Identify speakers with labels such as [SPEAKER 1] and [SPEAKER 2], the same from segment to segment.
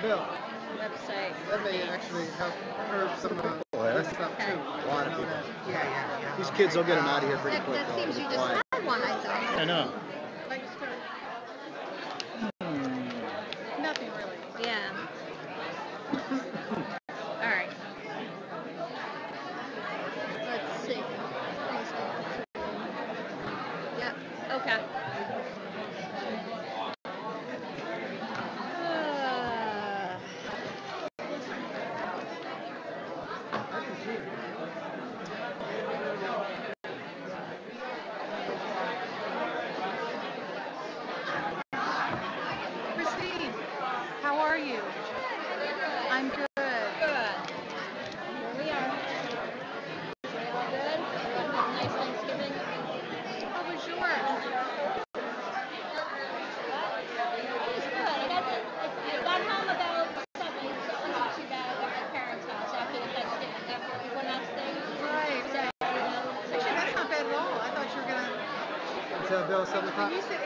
[SPEAKER 1] Bill.
[SPEAKER 2] Website.
[SPEAKER 1] That may actually help curb some of this stuff too.
[SPEAKER 3] A lot of people.
[SPEAKER 1] Yeah.
[SPEAKER 3] These kids will get them out of here pretty quick.
[SPEAKER 2] That seems you just had one, I thought.
[SPEAKER 3] I know.
[SPEAKER 2] Nothing really. Yeah. All right. Let's see. Yep. Okay.
[SPEAKER 4] Christine, how are you? I'm good.
[SPEAKER 2] Good. Here we are. We all good? Everyone have a nice Thanksgiving?
[SPEAKER 4] How was yours?
[SPEAKER 2] It was good. I got home about 7, so it wasn't too bad. I got my parents' house after the Thanksgiving, after Equinox Day.
[SPEAKER 4] Right.
[SPEAKER 2] So,
[SPEAKER 4] Actually, that's not bad at all. I thought you were going to...
[SPEAKER 1] Until Bill 7 o'clock.
[SPEAKER 4] When you said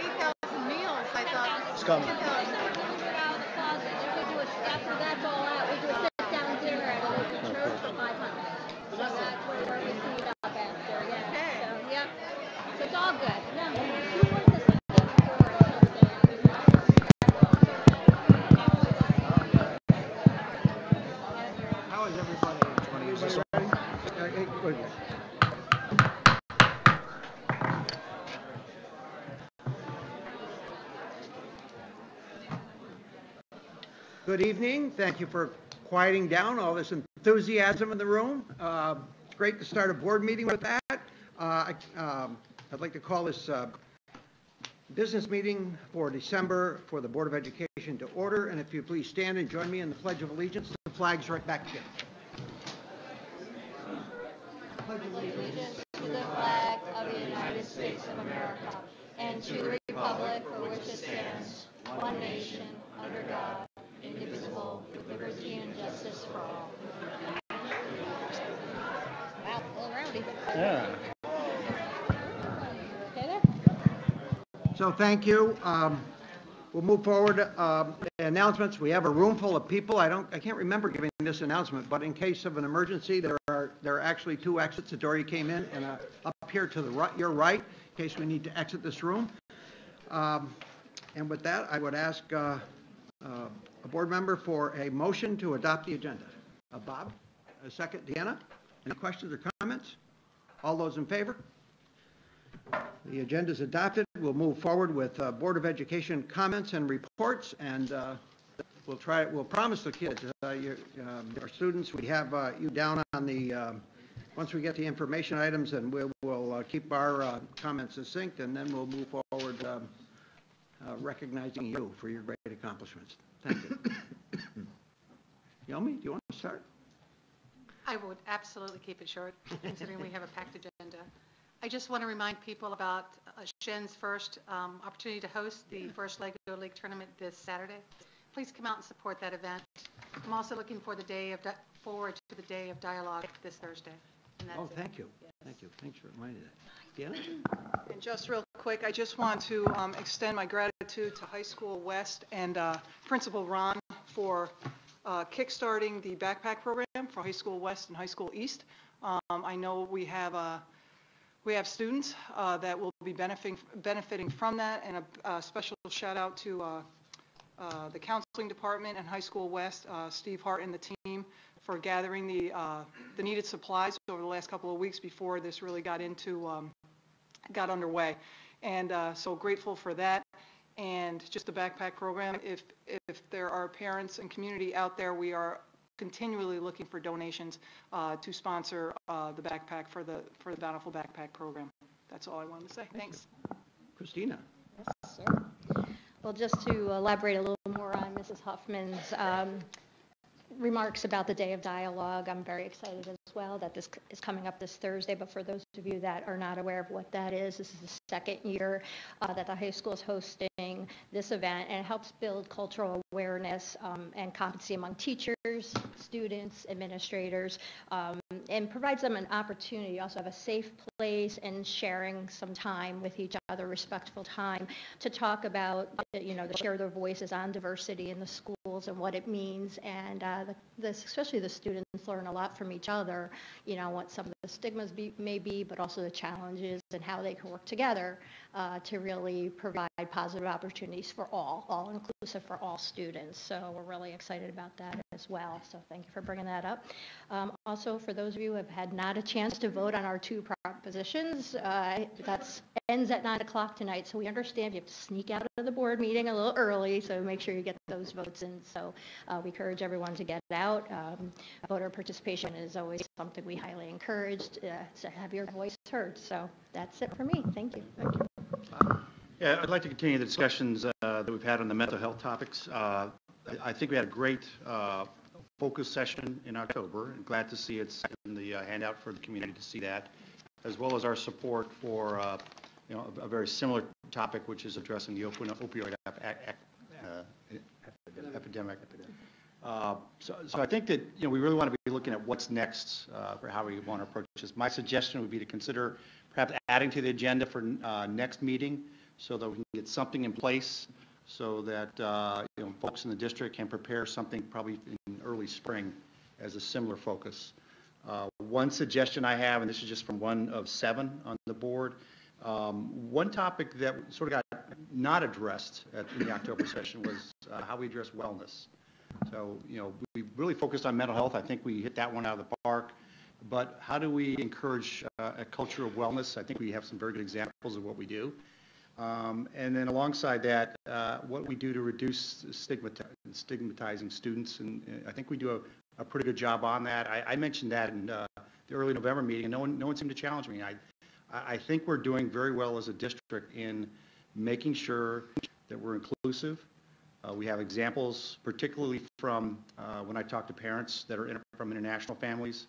[SPEAKER 4] 8,000 meals, I thought...
[SPEAKER 3] It's coming.
[SPEAKER 4] 10,000.
[SPEAKER 2] out of the closet. Then we do after that's all out, we do a sit-down dinner at a local church for 500. So that's where we clean up after, yeah.
[SPEAKER 4] Okay.
[SPEAKER 2] So, yep. So it's all good. No, who was this weekend before
[SPEAKER 1] How is everybody?
[SPEAKER 3] Want to use this one?
[SPEAKER 1] Hey, wait a minute. Good evening. Thank you for quieting down all this enthusiasm in the room. It's great to start a board meeting with that. I'd like to call this business meeting for December for the Board of Education to order. And if you please stand and join me in the Pledge of Allegiance. The flag's right back here.
[SPEAKER 2] allegiance to the flag of the United States of America and to the republic for which it stands, one nation, under God, indivisible, with liberty and justice for all. Wow, a little rowdy.
[SPEAKER 3] Yeah.
[SPEAKER 2] Okay there?
[SPEAKER 1] So thank you. We'll move forward. Announcements. We have a room full of people. I can't remember giving this announcement, but in case of an emergency, there are actually 2 exits. The door you came in, and up here to the right, your right, in case we need to exit this room. And with that, I would ask a board member for a motion to adopt the agenda. Bob, a second. Deanna, any questions or comments? All those in favor? The agenda is adopted. We'll move forward with Board of Education comments and reports, and we'll promise the kids, our students, we have you down on the, once we get the information items, and we'll keep our comments succinct, and then we'll move forward recognizing you for your great accomplishments. Thank you. Yomi, do you want to start?
[SPEAKER 4] I would absolutely keep it short, considering we have a packed agenda. I just want to remind people about Shen's first opportunity to host the first Lego League tournament this Saturday. Please come out and support that event. I'm also looking for forward to the day of dialogue this Thursday. And that's
[SPEAKER 1] Thank you.
[SPEAKER 4] Yes.
[SPEAKER 1] Thank you. Thanks for reminding that. Deanna?
[SPEAKER 5] And just real quick, I just want to extend my gratitude to High School West and Principal Ron for kickstarting the backpack program for High School West and High School East. I know we have students that will be benefiting from that, and a special shout out to the counseling department and High School West, Steve Hart and the team, for gathering the needed supplies over the last couple of weeks before this really got underway. And so grateful for that. And just the backpack program, if there are parents and community out there, we are continually looking for donations to sponsor the backpack for the Bountiful Backpack program. That's all I wanted to say. Thanks.
[SPEAKER 1] Christina?
[SPEAKER 2] Yes, sir. Well, just to elaborate a little more on Mrs. Huffman's remarks about the Day of Dialogue, I'm very excited as well that this is coming up this Thursday, but for those of you that are not aware of what that is, this is the second year that the high school is hosting this event, and it helps build cultural awareness and competency among teachers, teachers, students, administrators, and provides them an opportunity, also have a safe place and sharing some time with each other, respectful time, to talk about, to share their voices on diversity in the schools and what it means. And especially the students learn a lot from each other, what some of the stigmas may be, but also the challenges and how they can work together to really provide positive opportunities for all inclusive for all students. So we're really excited about that as well. So thank you for bringing that up. Also, for those of you who have had not a chance to vote on our two propositions, that ends at 9 o'clock tonight. So we understand you have to sneak out of the board meeting a little early, so make sure you get those votes in. So we encourage everyone to get out. Voter participation is always something we highly encourage to have your voice heard. So that's it for me. Thank you.
[SPEAKER 1] Thank you.
[SPEAKER 6] Yeah, I'd like to continue the discussions that we've had on the mental health topics. I think we had a great focus session in October, and glad to see it's in the handout for the community to see that, as well as our support for a very similar topic, which is addressing the opioid epidemic. So I think that we really want to be looking at what's next for how we want to approach this. My suggestion would be to consider perhaps adding to the agenda for next meeting, so that we can get something in place, so that folks in the district can prepare something probably in early spring as a similar focus. One suggestion I have, and this is just from one of 7 on the board, one topic that sort of got not addressed in the October session was how we address wellness. So, we really focused on mental health. I think we hit that one out of the park. But how do we encourage a culture of wellness? I think we have some very good examples of what we do. And then alongside that, what we do to reduce stigmatizing students. And I think we do a pretty good job on that. I mentioned that in the early November meeting, and no one seemed to challenge me. I think we're doing very well as a district in making sure that we're inclusive. We have examples, particularly from when I talk to parents that are from international families.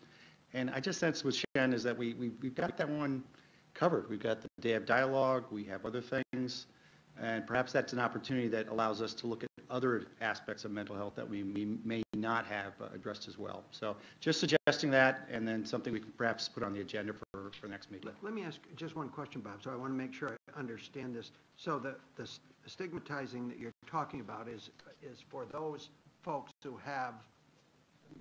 [SPEAKER 6] And I just sense with Shen is that we've got that one covered. We've got the day of dialogue, we have other things, and perhaps that's an opportunity that allows us to look at other aspects of mental health that we may not have addressed as well. So just suggesting that, and then something we can perhaps put on the agenda for next meeting.
[SPEAKER 1] Let me ask just one question, Bob, so I want to make sure I understand this. So the stigmatizing that you're talking about is for those folks who have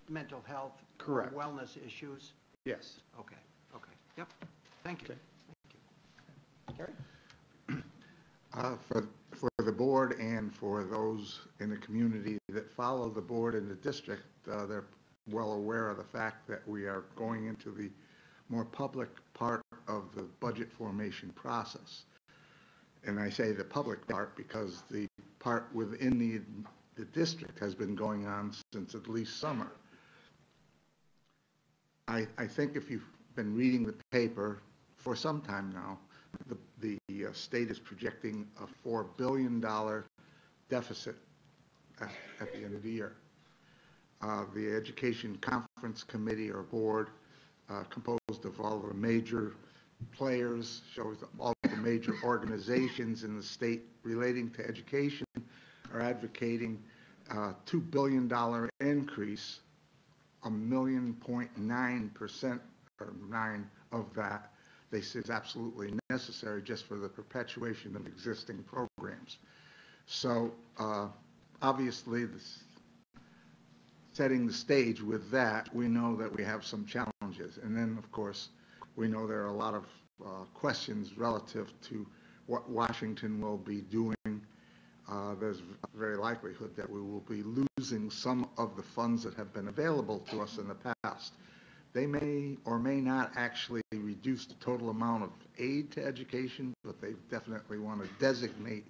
[SPEAKER 1] mental health
[SPEAKER 6] Correct.
[SPEAKER 1] or wellness issues?
[SPEAKER 6] Yes.
[SPEAKER 1] Okay. Yep. Thank you.
[SPEAKER 6] Okay.
[SPEAKER 7] For the board and for those in the community that follow the board in the district, they're well aware of the fact that we are going into the more public part of the budget formation process. And I say the public part because the part within the district has been going on since at least summer. I think if you've been reading the paper for some time now, the state is projecting a $4 billion deficit at the end of the year. The Education Conference Committee or board, composed of all the major players, shows all the major organizations in the state relating to education, are advocating a $2 billion increase, 1.9% or 9 of that they say is absolutely necessary just for the perpetuation of existing programs. So obviously, setting the stage with that, we know that we have some challenges. And then, of course, we know there are a lot of questions relative to what Washington will be doing. There's a very likelihood that we will be losing some of the funds that have been available to us in the past. They may or may not actually reduce the total amount of aid to education, but they definitely want to designate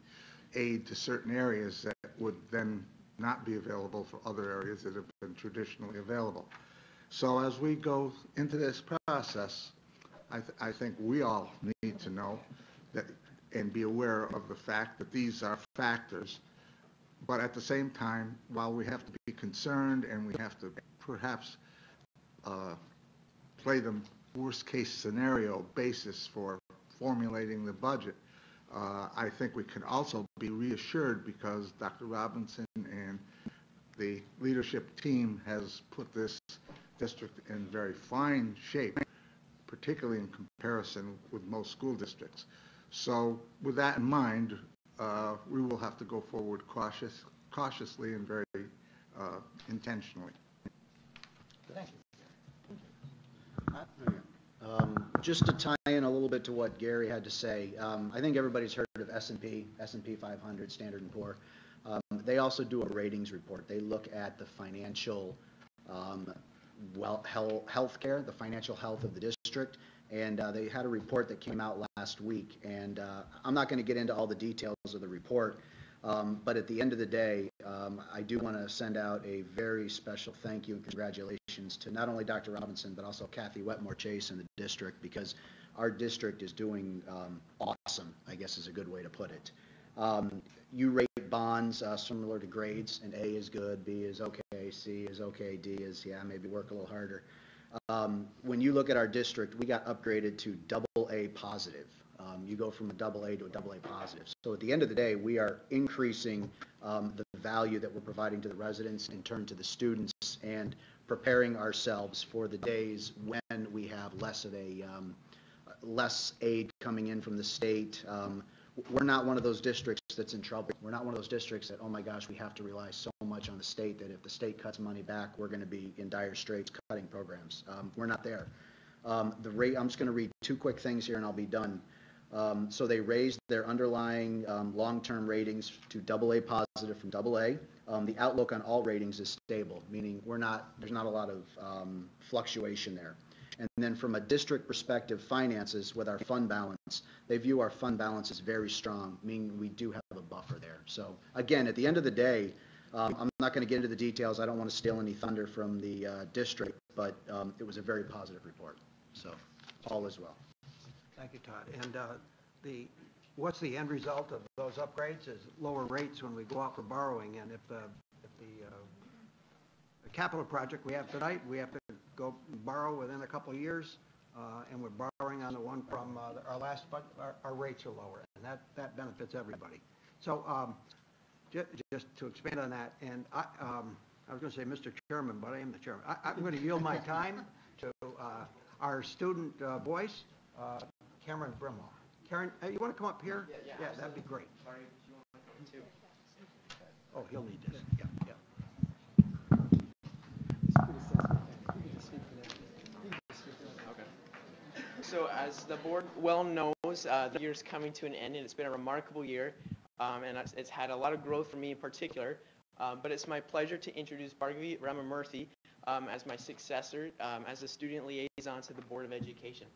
[SPEAKER 7] aid to certain areas that would then not be available for other areas that have been traditionally available. So as we go into this process, I think we all need to know that and be aware of the fact that these are factors. But at the same time, while we have to be concerned and we have to perhaps play the worst case scenario basis for formulating the budget, I think we can also be reassured because Dr. Robinson and the leadership team has put this district in very fine shape, particularly in comparison with most school districts. So with that in mind, we will have to go forward cautiously and very intentionally.
[SPEAKER 6] Thank you.
[SPEAKER 3] Just to tie in a little bit to what Gary had to say, I think everybody's heard of S&P 500, Standard & Poor. They also do a ratings report. They look at the financial healthcare, the financial health of the district, and they had a report that came out last week. And I'm not going to get into all the details of the report, but at the end of the day, I do want to send out a very special thank you and congratulations to not only Dr. Robinson, but also Kathy Wetmore Chase in the district, because our district is doing awesome, I guess is a good way to put it. You rate bonds similar to grades, and A is good, B is okay, C is okay, D is, yeah, maybe work a little harder. When you look at our district, we got upgraded to AA positive. You go from a AA to a AA positive. So at the end of the day, we are increasing the value that we're providing to the residents in turn to the students, and preparing ourselves for the days when we have less aid coming in from the state. We're not one of those districts that's in trouble. We're not one of those districts that, oh my gosh, we have to rely so much on the state that if the state cuts money back, we're going to be in dire straits cutting programs. We're not there. I'm just going to read two quick things here and I'll be done. So they raised their underlying long-term ratings to AA positive from AA. The outlook on all ratings is stable, meaning there's not a lot of fluctuation there. And then from a district perspective, finances with our fund balance, they view our fund balance as very strong, meaning we do have a buffer there. So again, at the end of the day, I'm not going to get into the details. I don't want to steal any thunder from the district, but it was a very positive report. So all is well.
[SPEAKER 1] Thank you, Todd. And what's the end result of those upgrades is lower rates when we go out for borrowing. And if the capital project we have tonight, we have to go borrow within a couple of years, and we're borrowing on the one from our last budget, our rates are lower, and that benefits everybody. So just to expand on that, and I was going to say Mr. Chairman, but I am the chairman. I'm going to yield my time to our student voice, Cameron Brimwell. Karen, you want to come up here? Yeah, that'd be great.
[SPEAKER 8] Sorry, do you want to come too?
[SPEAKER 1] Oh, he'll need this. Yeah.
[SPEAKER 8] Okay. So as the board well knows, the year's coming to an end, and it's been a remarkable year, and it's had a lot of growth for me in particular. But it's my pleasure to introduce Bhargavi Ramamurthy as my successor as a student liaison to the Board of Education.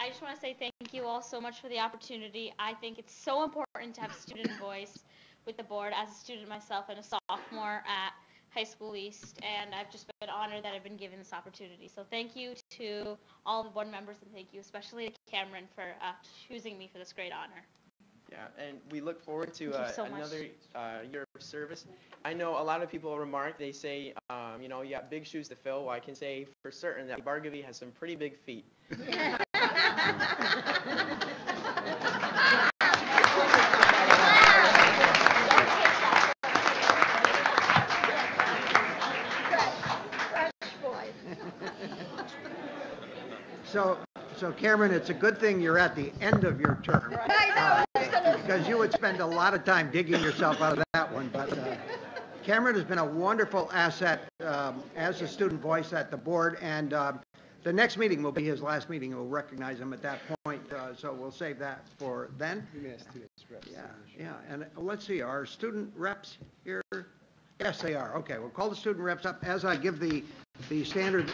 [SPEAKER 9] I just want to say thank you all so much for the opportunity. I think it's so important to have student voice with the board as a student myself and a sophomore at High School East, and I've just been honored that I've been given this opportunity. So thank you to all the board members, and thank you especially to Cameron for choosing me for this great honor.
[SPEAKER 8] Yeah, and we look forward to another year of service. I know a lot of people remark, they say, you know, you got big shoes to fill. Well, I can say for certain that Bhargavi has some pretty big feet.
[SPEAKER 1] So Cameron, it's a good thing you're at the end of your term. Because you would spend a lot of time digging yourself out of that one. But Cameron has been a wonderful asset as a student voice at the board, and the next meeting will be his last meeting. We'll recognize him at that point, so we'll save that for then. Yeah, and let's see, are student reps here? Yes, they are. Okay, we'll call the student reps up as I give the standard.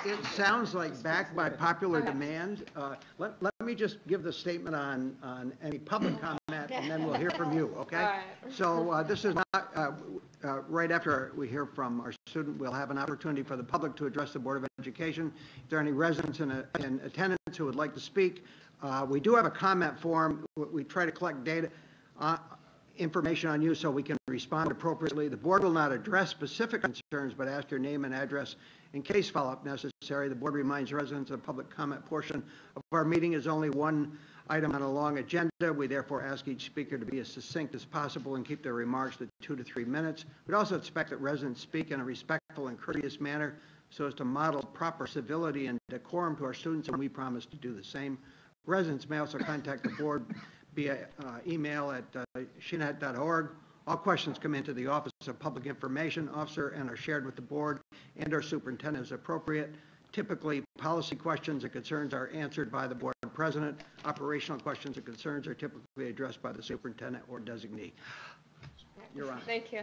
[SPEAKER 1] It sounds like backed by popular demand. Let me just give the statement on any public comment, and then we'll hear from you, okay?
[SPEAKER 9] All right.
[SPEAKER 1] So this is not, right after we hear from our student, we'll have an opportunity for the public to address the Board of Education. If there are any residents in attendance who would like to speak, we do have a comment form. We try to collect data. information on you so we can respond appropriately. The board will not address specific concerns, but ask your name and address in case follow-up necessary. The board reminds residents the public comment portion of our meeting is only one item on a long agenda. We therefore ask each speaker to be as succinct as possible and keep their remarks to 2 to 3 minutes. We'd also expect that residents speak in a respectful and courteous manner so as to model proper civility and decorum to our students, and we promise to do the same. Residents may also contact the board via email at shenet.org. All questions come into the Office of Public Information Officer and are shared with the board and our superintendent as appropriate. Typically, policy questions and concerns are answered by the board president. Operational questions and concerns are typically addressed by the superintendent or designee. You're on.
[SPEAKER 10] Thank you.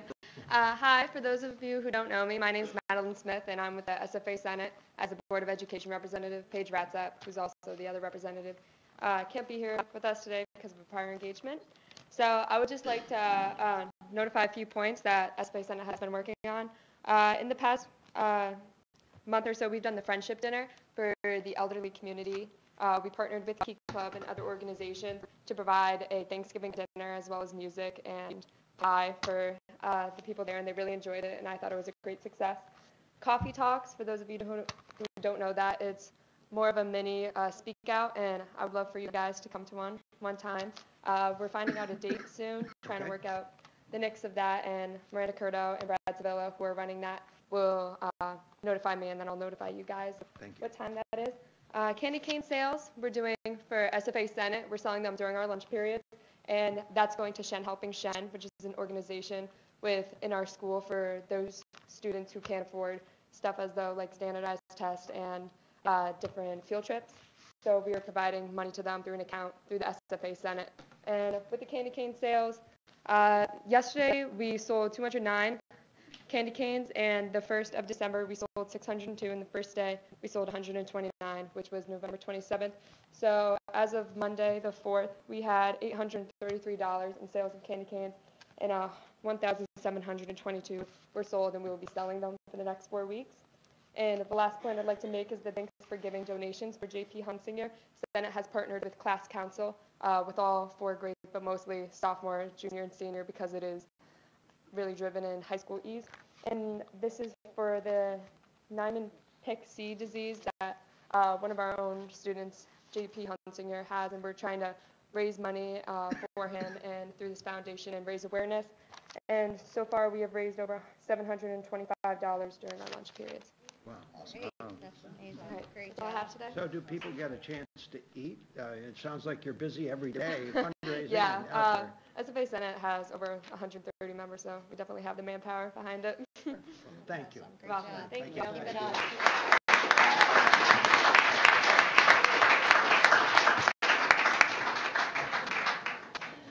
[SPEAKER 10] Hi, for those of you who don't know me, my name is Madeline Smith, and I'm with the SFA Senate as a Board of Education representative. Paige Ratzap, who's also the other representative, can't be here with us today because of a prior engagement. So I would just like to notify a few points that SFA Senate has been working on. In the past month or so, we've done the Friendship Dinner for the elderly community. We partnered with Key Club and other organizations to provide a Thanksgiving dinner as well as music and pie for the people there, and they really enjoyed it, and I thought it was a great success. Coffee Talks, for those of you who don't know that, it's more of a mini speak out, and I would love for you guys to come to one time. We're finding out a date soon, trying to work out the next of that, and Miranda Curto and Brad Zavilla, who are running that, will notify me, and then I'll notify you guys what time that is. Candy cane sales we're doing for SFA Senate. We're selling them during our lunch period, and that's going to Shen Helping Shen, which is an organization within our school for those students who can't afford stuff as though like standardized tests and different field trips. So we are providing money to them through an account through the SFA Senate. And with the candy cane sales, yesterday we sold 209 candy canes, and the 1st of December we sold 602, and the first day we sold 129, which was November 27th. So as of Monday the 4th, we had $833 in sales of candy canes, and 1,722 were sold, and we will be selling them for the next 4 weeks. And the last point I'd like to make is the Thanks for Giving donations for J.P. Hunsinger. Senate has partnered with Class Council with all 4 grades, but mostly sophomore, junior, and senior, because it is really driven in high school ease. And this is for the Niemann-Pick C disease that one of our own students, J.P. Hunsinger, has, and we're trying to raise money for him and through this foundation and raise awareness. And so far we have raised over $725 during our lunch periods.
[SPEAKER 1] Wow.
[SPEAKER 2] Great. That's amazing. Great
[SPEAKER 10] That's all I have today.
[SPEAKER 1] So do people get a chance to eat? It sounds like you're busy every day fundraising.
[SPEAKER 10] Yeah,
[SPEAKER 1] out there.
[SPEAKER 10] SFA Senate has over 130 members, so we definitely have the manpower behind it.
[SPEAKER 1] Thank you.
[SPEAKER 10] You're welcome. Thank you.
[SPEAKER 2] Keep it up.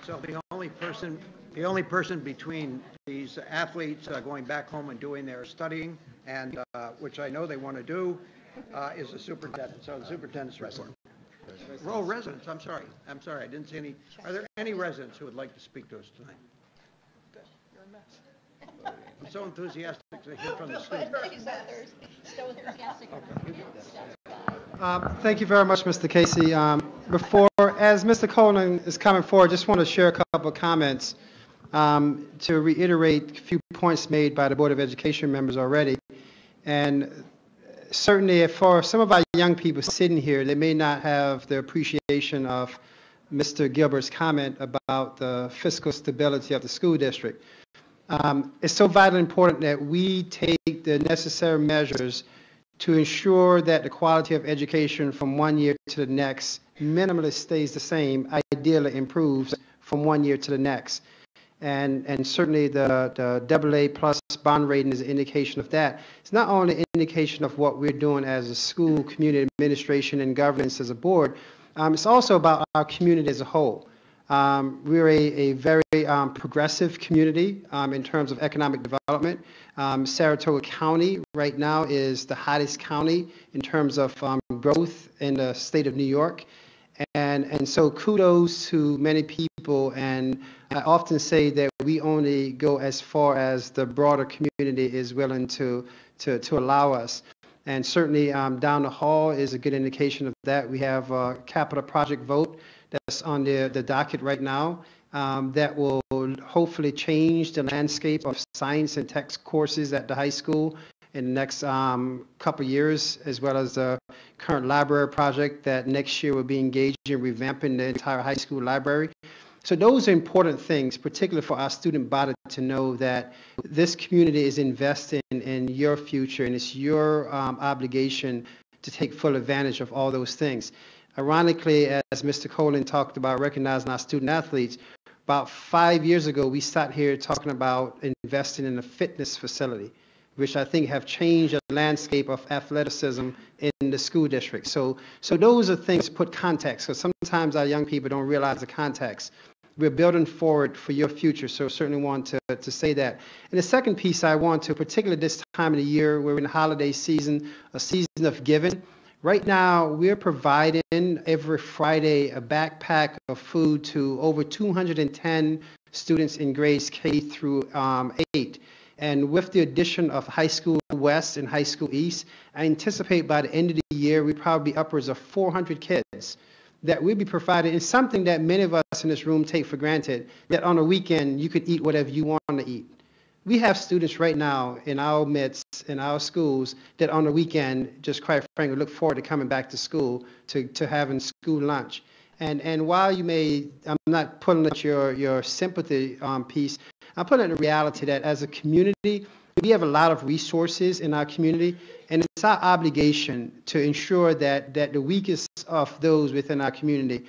[SPEAKER 1] So the only person between these athletes going back home and doing their studying, and which I know they want to do, is the superintendent. So the superintendent's report. Oh, residents. I'm sorry. I didn't see any. Are there any residents who would like to speak to us tonight?
[SPEAKER 5] You're a mess.
[SPEAKER 1] I'm so enthusiastic to hear from the students.
[SPEAKER 2] So enthusiastic.
[SPEAKER 11] Thank you very much, Mr. Casey. As Mr. Coleman is coming forward, just want to share a couple of comments to reiterate a few points made by the Board of Education members already. And certainly for some of our young people sitting here, they may not have the appreciation of Mr. Gilbert's comment about the fiscal stability of the school district. It's so vitally important that we take the necessary measures to ensure that the quality of education from one year to the next minimally stays the same, ideally improves from one year to the next. And certainly the AA plus bond rating is an indication of that. It's not only an indication of what we're doing as a school, community administration, and governance as a board, it's also about our community as a whole. We're a very progressive community in terms of economic development. Saratoga County right now is the hottest county in terms of growth in the state of New York. And so kudos to many people, and I often say that we only go as far as the broader community is willing to allow us. And certainly down the hall is a good indication of that. We have a capital project vote that's on the docket right now that will hopefully change the landscape of science and tech courses at the high school in the next couple of years, as well as the current library project that next year will be engaged in revamping the entire high school library. So those are important things, particularly for our student body, to know that this community is investing in your future, and it's your obligation to take full advantage of all those things. Ironically, as Mr. Colin talked about recognizing our student athletes, about 5 years ago, we sat here talking about investing in a fitness facility, which I think have changed the landscape of athleticism in the school district. So those are things to put context, because sometimes our young people don't realize the context. We're building forward for your future, so certainly want to say that. And the second piece I want to, particularly this time of the year, we're in the holiday season, a season of giving. Right now, we're providing every Friday a backpack of food to over 210 students in grades K through 8. And with the addition of High School West and High School East, I anticipate by the end of the year, we probably be upwards of 400 kids that we'll be providing. It's something that many of us in this room take for granted, that on a weekend you could eat whatever you want to eat. We have students right now in our midst, in our schools, that on the weekend, just quite frankly, look forward to coming back to school, to having school lunch. And while you may, I'm not pulling at your sympathy piece, I'm putting at the reality that as a community, we have a lot of resources in our community, and it's our obligation to ensure that the weakest of those within our community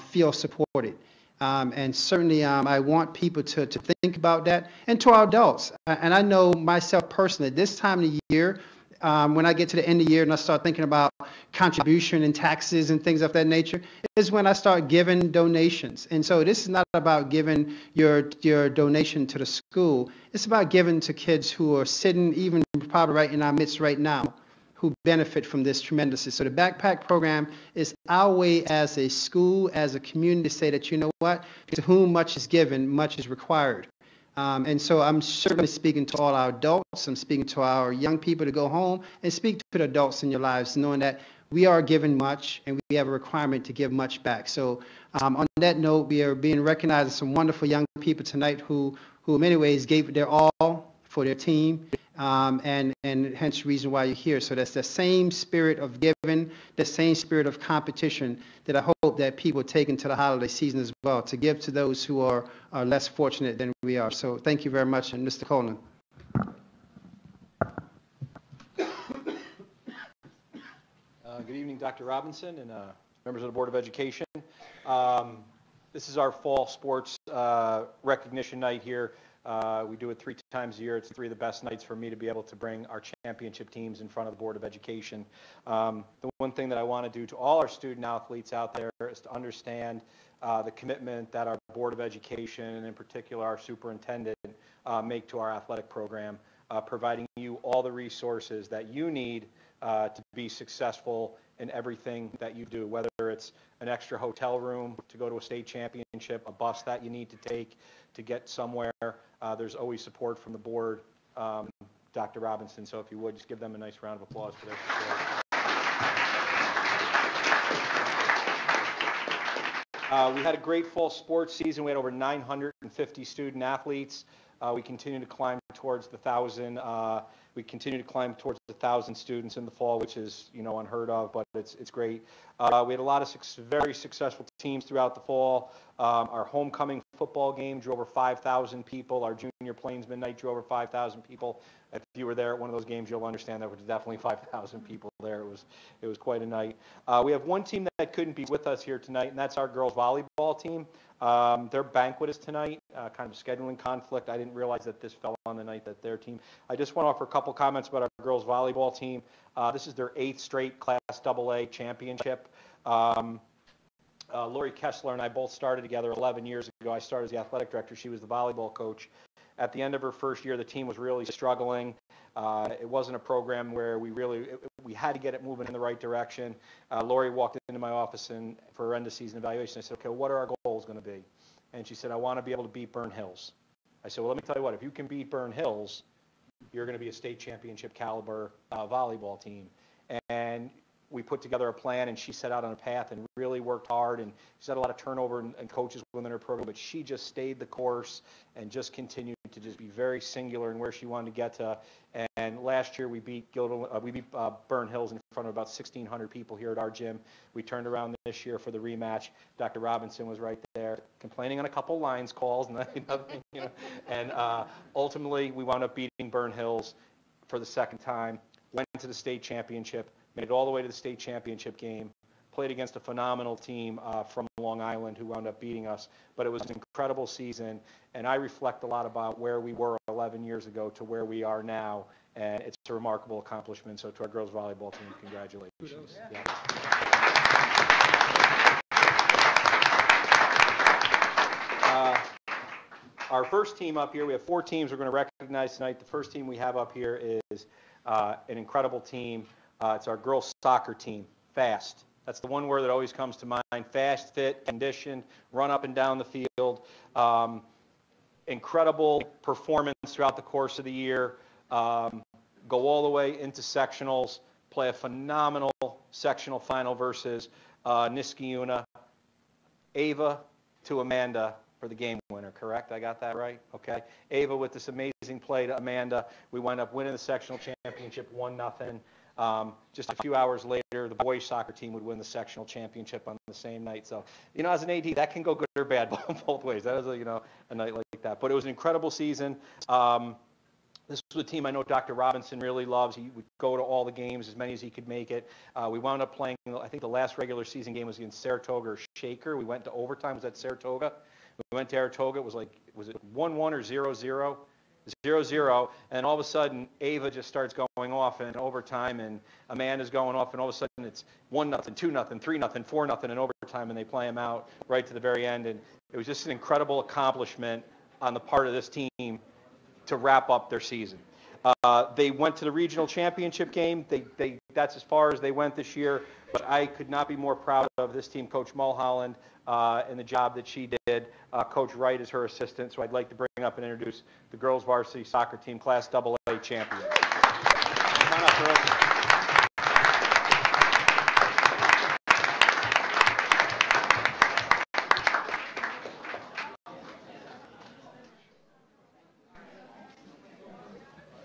[SPEAKER 11] feel supported. And certainly I want people to think about that, and to our adults. And I know myself personally, this time of the year, when I get to the end of the year and I start thinking about contribution and taxes and things of that nature, is when I start giving donations. And so this is not about giving your donation to the school. It's about giving to kids who are sitting even probably right in our midst right now, who benefit from this tremendously. So the backpack program is our way as a school, as a community, to say that, you know what, to whom much is given, much is required. And so I'm certainly speaking to all our adults. I'm speaking to our young people to go home and speak to the adults in your lives, knowing that we are given much and we have a requirement to give much back. So on that note, we are being recognized as some wonderful young people tonight who in many ways gave their all for their team, and hence the reason why you're here. So that's the same spirit of giving, the same spirit of competition that I hope that people take into the holiday season as well, to give to those who are less fortunate than we are. So thank you very much, and Mr. Coleman.
[SPEAKER 12] Good evening, Dr. Robinson and members of the Board of Education. This is our fall sports recognition night here. We do it 3 times a year. It's 3 of the best nights for me to be able to bring our championship teams in front of the Board of Education. The one thing that I want to do to all our student athletes out there is to understand the commitment that our Board of Education, and in particular our superintendent, make to our athletic program, providing you all the resources that you need to be successful in everything that you do, whether it's an extra hotel room to go to a state championship, a bus that you need to take to get somewhere. There's always support from the board, Dr. Robinson, so if you would, just give them a nice round of applause for their support. We had a great fall sports season. We had over 950 student athletes. We continue to climb towards the 1,000. We continue to climb towards 1,000 students in the fall, which is, unheard of, but it's great. We had a lot of very successful teams throughout the fall. Our homecoming football game drew over 5,000 people. Our junior plainsman night drew over 5,000 people. If you were there at one of those games, you'll understand that there was definitely 5,000 people there. It was quite a night. We have one team that couldn't be with us here tonight, and that's our girls volleyball team. Their banquet is tonight, kind of a scheduling conflict. I didn't realize that this fell on the night that their team. I just want to offer a couple comments about our girls volleyball team. This is their 8th straight Class AA championship. Lori Kessler and I both started together 11 years ago. I started as the athletic director. She was the volleyball coach. At the end of her first year, the team was really struggling. It wasn't a program where we had to get it moving in the right direction. Lori walked into my office for her end of season evaluation. I said, okay, what are our goals going to be? And she said, I want to be able to beat Burn Hills. I said, well, let me tell you what, if you can beat Burn Hills, you're going to be a state championship caliber volleyball team. And we put together a plan, and she set out on a path and really worked hard, and she's had a lot of turnover and coaches within her program, but she just stayed the course and just continued to just be very singular in where she wanted to get to. And last year we beat Burn Hills in front of about 1,600 people here at our gym. We turned around this year for the rematch. Dr. Robinson was right there, complaining on a couple lines calls, and ultimately we wound up beating Burn Hills for the second time. Went to the state championship, made it all the way to the state championship game, played against a phenomenal team from Long Island who wound up beating us. But it was an incredible season, and I reflect a lot about where we were 11 years ago to where we are now, and it's a remarkable accomplishment. So to our girls volleyball team, congratulations. Yeah. Our first team up here, we have 4 teams we're going to recognize tonight. The first team we have up here is an incredible team. It's our girls soccer team, FAST. That's the one word that always comes to mind. Fast, fit, conditioned, run up and down the field. Incredible performance throughout the course of the year. Go all the way into sectionals. Play a phenomenal sectional final versus Niskayuna. Ava to Amanda for the game winner, correct? I got that right? Okay. Ava with this amazing play to Amanda. We wind up winning the sectional championship 1-0. Just a few hours later, the boys soccer team would win the sectional championship on the same night. So, as an AD, that can go good or bad both ways. That was, a night like that. But it was an incredible season. This was a team I know Dr. Robinson really loves. He would go to all the games, as many as he could make it. We wound up playing, I think the last regular season game was against Saratoga or Shaker. We went to overtime. It was at Saratoga. We went to Saratoga. It was like, was it 1-1 or 0-0? 0-0, and all of a sudden, Ava just starts going off in overtime, and Amanda's going off, and all of a sudden it's 1-0, 2-0, 3-0, 4-0 in overtime, and they play them out right to the very end. And it was just an incredible accomplishment on the part of this team to wrap up their season. They went to the regional championship game. That's as far as they went this year, but I could not be more proud of this team, Coach Mulholland, and the job that she did. Coach Wright is her assistant, so I'd like to bring up and introduce the girls varsity soccer team, Class AA champion. Come on up, girls.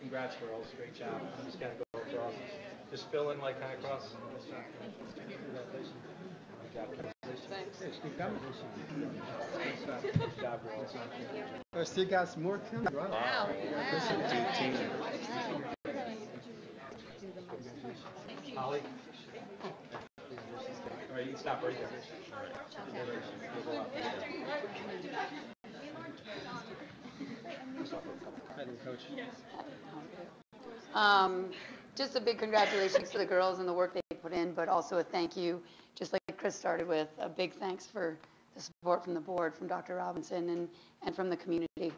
[SPEAKER 12] Congrats, girls. Great job. I'm just going to go across. Just fill in like kind of across. Congratulations. Good job, girls. Thanks. Good job, girls.
[SPEAKER 11] Oh, still got some more coming. Wow.
[SPEAKER 12] Wow. Holly? All right, you can stop right there.
[SPEAKER 13] Just a big congratulations to the girls and the work they put in, but also a thank you, just like Chris started with, a big thanks for the support from the board, from Dr. Robinson, and from the community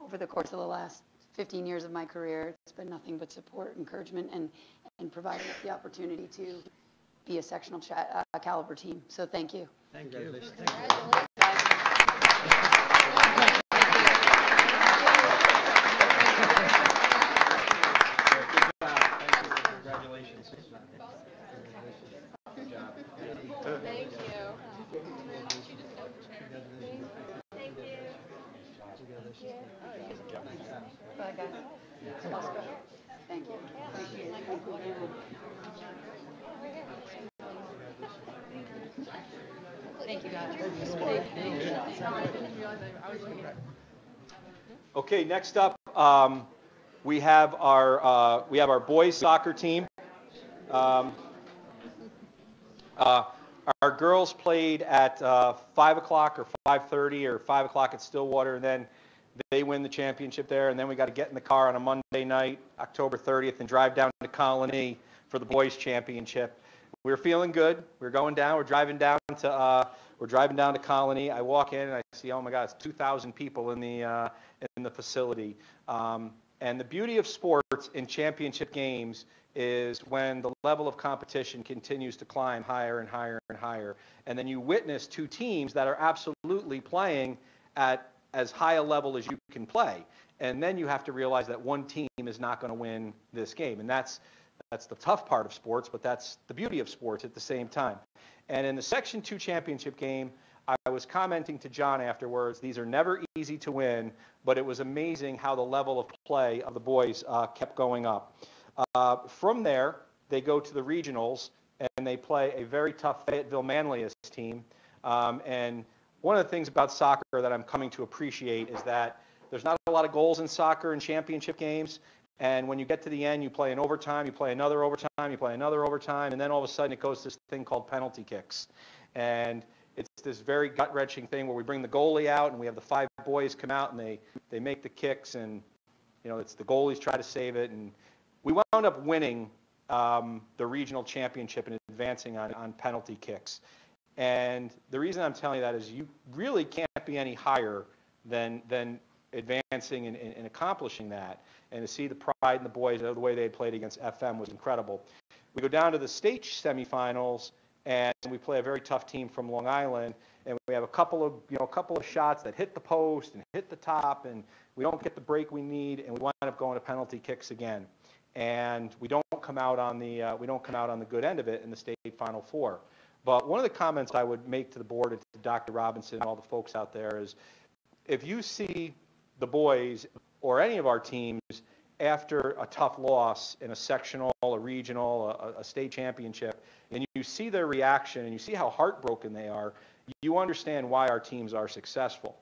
[SPEAKER 13] over the course of the last 15 years of my career. It's been nothing but support, encouragement, and providing us the opportunity to be a sectional caliber team. So thank you.
[SPEAKER 1] Thank you.
[SPEAKER 12] Congratulations. Good job.
[SPEAKER 10] Thank you.
[SPEAKER 13] Bye, guys. Thank you. Thank you, guys.
[SPEAKER 12] Okay, next up, we have our boys soccer team. Our girls played at 5 o'clock or 5:30 or 5 o'clock at Stillwater, and then they win the championship there. And then we got to get in the car on a Monday night, October 30th, and drive down to Colony for the boys championship. We were feeling good. We were going down. We're driving down to Colony. I walk in and I see, oh my God, it's 2,000 people in the facility. And the beauty of sports in championship games is when the level of competition continues to climb higher and higher and higher. And then you witness two teams that are absolutely playing at as high a level as you can play. And then you have to realize that one team is not going to win this game. And that's That's the tough part of sports, but that's the beauty of sports at the same time. And in the Section 2 championship game, I was commenting to John afterwards, these are never easy to win, but it was amazing how the level of play of the boys kept going up. From there, they go to the regionals, and they play a very tough Fayetteville Manlius team. And one of the things about soccer that I'm coming to appreciate is that there's not a lot of goals in soccer in championship games. And when you get to the end, you play an overtime, you play another overtime, you play another overtime, and then all of a sudden it goes to this thing called penalty kicks. And it's this very gut-wrenching thing where we bring the goalie out and we have the 5 boys come out and they make the kicks, and it's the goalies try to save it. And we wound up winning the regional championship and advancing on penalty kicks. And the reason I'm telling you that is you really can't be any higher than advancing and accomplishing that. And to see the pride in the boys, the way they had played against FM was incredible. We go down to the state semifinals, and we play a very tough team from Long Island, and we have a couple of shots that hit the post and hit the top, and we don't get the break we need, and we wind up going to penalty kicks again. And we don't come out on the good end of it in the state Final Four. But one of the comments I would make to the board and to Dr. Robinson and all the folks out there is, if you see the boys or any of our teams after a tough loss in a sectional, a regional, a state championship, and you see their reaction and you see how heartbroken they are, you understand why our teams are successful.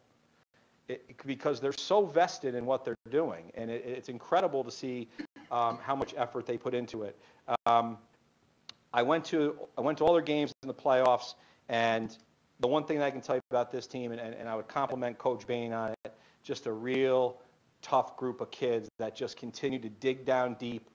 [SPEAKER 12] Because they're so vested in what they're doing, and it's incredible to see how much effort they put into it. I went to all their games in the playoffs, and the one thing that I can tell you about this team, and I would compliment Coach Bain on it, just a real tough group of kids that just continue to dig down deep,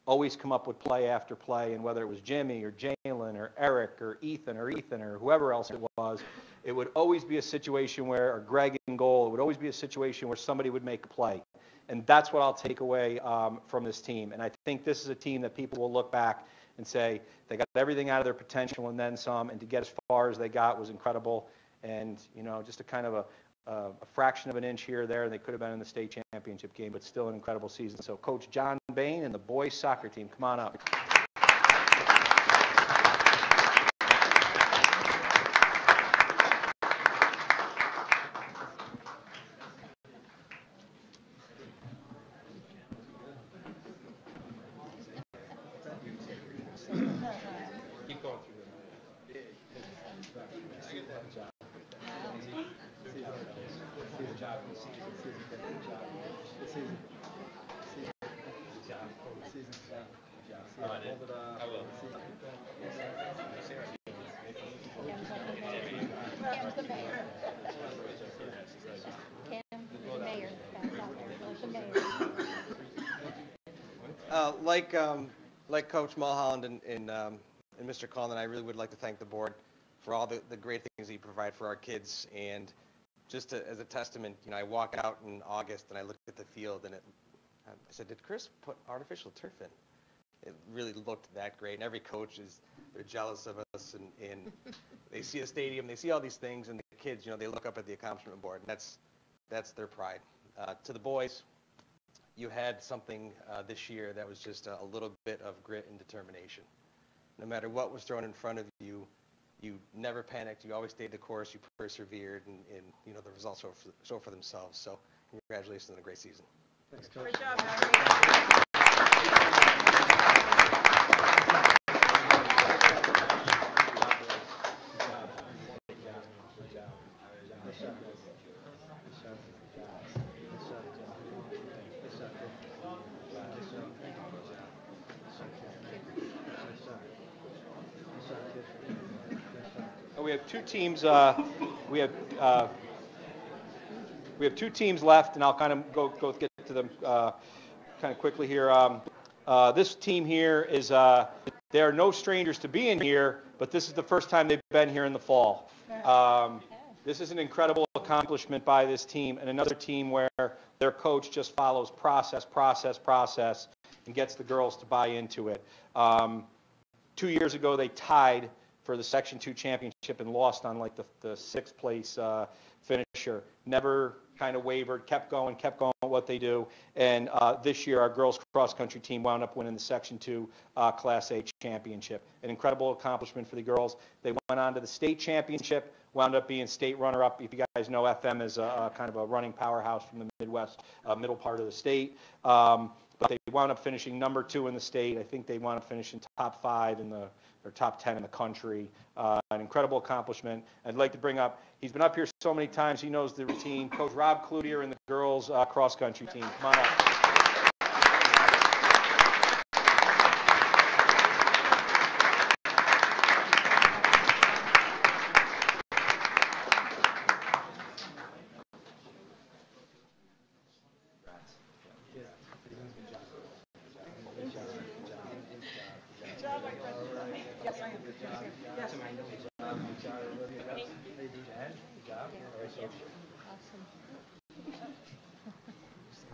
[SPEAKER 12] always come up with play after play, and whether it was Jimmy or Jalen or Eric or Ethan or whoever else it was, it would always be a situation where, or Greg in goal, it would always be a situation where somebody would make a play. And that's what I'll take away from this team. And I think this is a team that people will look back and say they got everything out of their potential and then some, and to get as far as they got was incredible. And, just a kind of a fraction of an inch here or there, and they could have been in the state championship game, but still an incredible season. So Coach John Bain and the boys soccer team, come on up. Keep going through it. I will.
[SPEAKER 14] Like Coach Mulholland and Mr. Collin, I really would like to thank the board for all the great things that you provide for our kids. And just as a testament, I walk out in August and I look at the field and I said, did Chris put artificial turf in? It really looked that great. And every coach they're jealous of us, and they see a stadium, they see all these things, and the kids, they look up at the accomplishment board, and that's their pride. To the boys, you had something this year that was just a little bit of grit and determination. No matter what was thrown in front of you, you never panicked. You always stayed the course. You persevered, and the results show for themselves. So congratulations on a great season.
[SPEAKER 12] Thanks, Coach.
[SPEAKER 10] Great job, Harry.
[SPEAKER 12] We have two teams. We have 2 teams left, and I'll kind of go get to them kind of quickly here. This team here is they are no strangers to being here, but this is the first time they've been here in the fall. This is an incredible accomplishment by this team, and another team where their coach just follows process, and gets the girls to buy into it. 2 years ago, they tied for the Section 2 championship and lost on like the 6th place finisher. Never kind of wavered, kept going with what they do. And this year, our girls cross-country team wound up winning the Section 2 Class A championship. An incredible accomplishment for the girls. They went on to the state championship, wound up being state runner-up. If you guys know, FM is a kind of a running powerhouse from the Midwest, middle part of the state. But they wound up finishing number 2 in the state. I think they wound up finishing top 5 in or top 10 in the country. An incredible accomplishment. I'd like to bring up, he's been up here so many times, he knows the routine. Coach Rob Cloutier and the girls cross-country team. Come on up.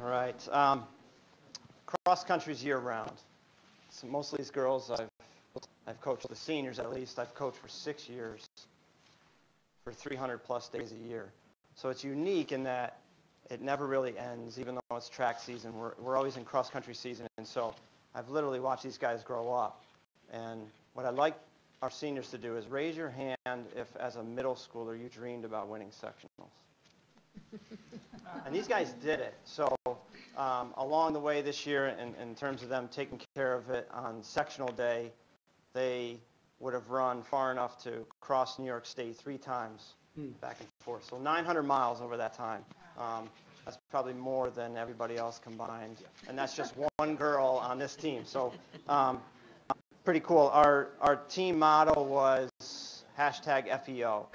[SPEAKER 15] All right. Cross country's year round. So most of these girls I've coached, the seniors at least, I've coached for 6 years, for 300 plus days a year. So it's unique in that it never really ends, even though it's track season. We're always in cross country season, and so I've literally watched these guys grow up. And what I'd like our seniors to do is raise your hand if, as a middle schooler, you dreamed about winning sectionals. And these guys did it. So along the way this year, in terms of them taking care of it on sectional day, they would have run far enough to cross New York State 3 times back and forth. So 900 miles over that time. That's probably more than everybody else combined. And that's just one girl on this team. So pretty cool. Our team motto was #FEO.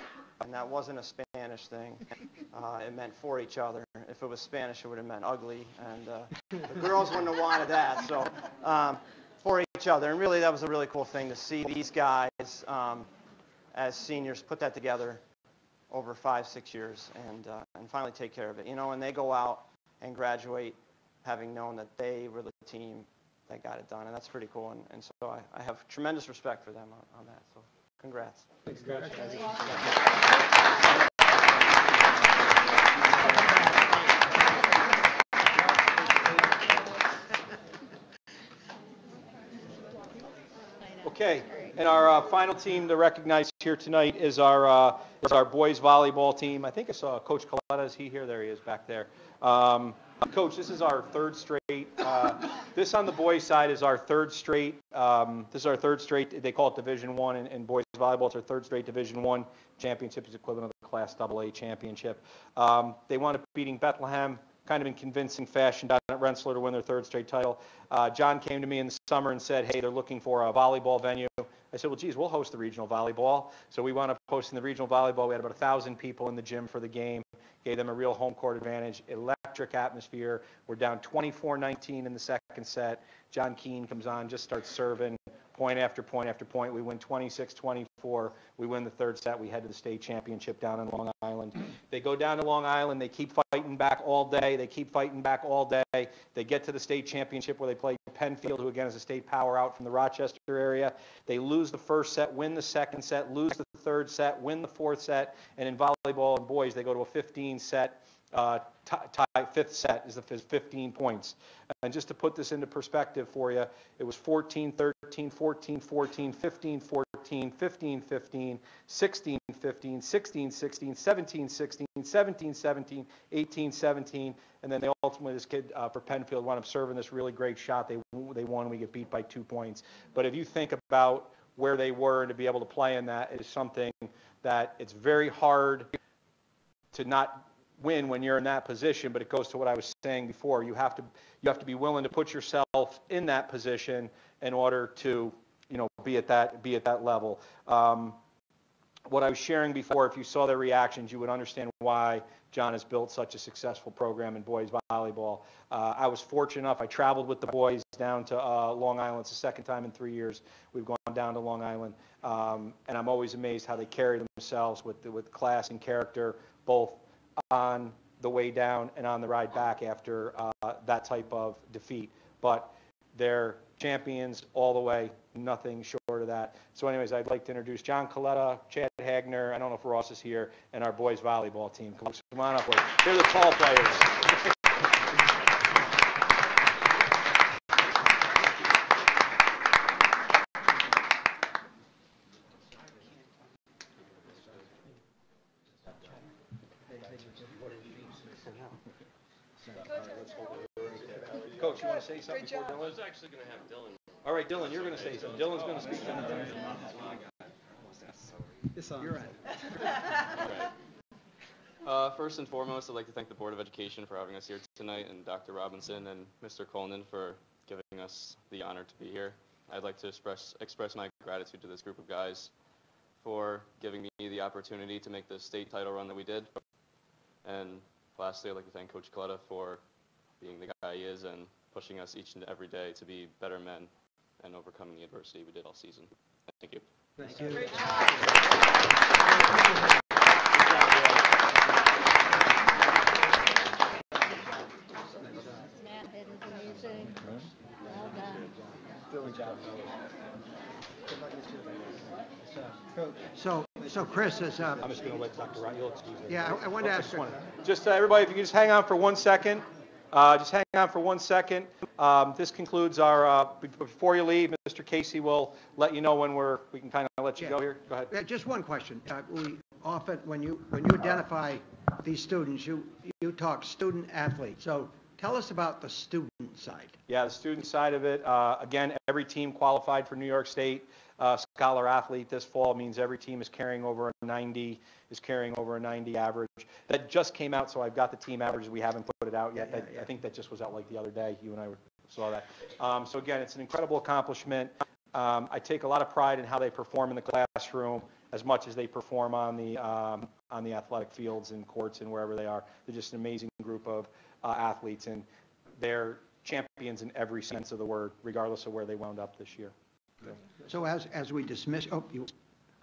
[SPEAKER 15] And that wasn't a Spanish thing. It meant for each other. If it was Spanish, it would have meant ugly. And the girls wouldn't have wanted that. So for each other. And really, that was a really cool thing to see these guys as seniors put that together over 5-6 years and finally take care of it. You know, and they go out and graduate having known that they were the team that got it done. And that's pretty cool. And so I have tremendous respect for them on that. So congrats.
[SPEAKER 12] Congratulations. Okay, and our final team to recognize here tonight is our boys volleyball team. I think I saw Coach Coletta. Is he here? There he is back there. Coach, this is our 3rd straight. This on the boys' side is our 3rd straight. This is our 3rd straight. They call it Division I in boys volleyball. It's our 3rd straight Division I championship. It's equivalent of the Class AA championship. They wound up beating Bethlehem kind of in convincing fashion down at Rensselaer to win their 3rd straight title. John came to me in the summer and said, hey, they're looking for a volleyball venue. I said, well, geez, we'll host the regional volleyball. So we wound up hosting the regional volleyball. We had about 1,000 people in the gym for the game. Gave them a real home court advantage, electric atmosphere. We're down 24-19 in the 2nd set. John Keene comes on, just starts serving, point after point after point. We win 26-24. We win the 3rd set. We head to the state championship down in Long Island. They go down to Long Island. They keep fighting back all day. They keep fighting back all day. They get to the state championship where they play Penfield, who again is a state power out from the Rochester area. They lose the 1st set, win the 2nd set, lose the 3rd set, win the 4th set, and in volleyball and boys, they go to a 15-set tie. 5th set is 15 points. And just to put this into perspective for you, it was 14-13, 14-14, 15-14, 15-15, 16-15, 16-16, 17-16, 17-17, 18-17, and then they ultimately, this kid for Penfield wound up serving this really great shot. They won. We get beat by 2 points. But if you think about where they were and to be able to play in that is something that it's very hard to not win when you're in that position, but it goes to what I was saying before. You have to be willing to put yourself in that position in order to, be at that level. What I was sharing before, if you saw their reactions, you would understand why John has built such a successful program in boys volleyball. I was fortunate enough, I traveled with the boys down to Long Island. It's the 2nd time in 3 years we've gone down to Long Island. And I'm always amazed how they carry themselves with class and character, both on the way down and on the ride back after that type of defeat. But they're champions all the way, nothing short of that. So anyways, I'd like to introduce John Coletta, Chad Hagner, I don't know if Ross is here, and our boys volleyball team. Come on up. They're the tall players. Coach, you want to say something before Dylan? I was actually going to have Dylan. All right, Dylan, you're going to say something. Dylan's going to speak something.
[SPEAKER 11] You're right.
[SPEAKER 16] First and foremost, I'd like to thank the Board of Education for having us here tonight, and Dr. Robinson and Mr. Coleman for giving us the honor to be here. I'd like to express my gratitude to this group of guys for giving me the opportunity to make the state title run that we did. And lastly, I'd like to thank Coach Coletta for being the guy he is and pushing us each and every day to be better men and overcoming the adversity we did all season. Thank you.
[SPEAKER 11] Thank you.
[SPEAKER 2] Great job. Matt did amazing. Well done.
[SPEAKER 1] So Chris is,
[SPEAKER 12] I'm just going to let Dr. Ryan, you'll excuse me.
[SPEAKER 1] yeah, I wanted to ask,
[SPEAKER 12] Just everybody, if you can just hang on for 1 second. Just hang on for 1 second. This concludes our, before you leave, Mr. Casey will let you know when we can kind of let you go here. Go ahead.
[SPEAKER 1] just one question. We often, when you identify these students, you talk student athlete. So tell us about the student side.
[SPEAKER 12] Yeah, the student side of it, again, every team qualified for New York State Scholar Athlete this fall means every team is carrying over a 90 average. That just came out, so I've got the team averages. We haven't put it out yet. I think that just was out like the other day. You and I saw that. So again, it's an incredible accomplishment. I take a lot of pride in how they perform in the classroom as much as they perform on the athletic fields and courts and wherever they are. They're just an amazing group of athletes, and they're champions in every sense of the word, regardless of where they wound up this year.
[SPEAKER 1] So as we dismiss, you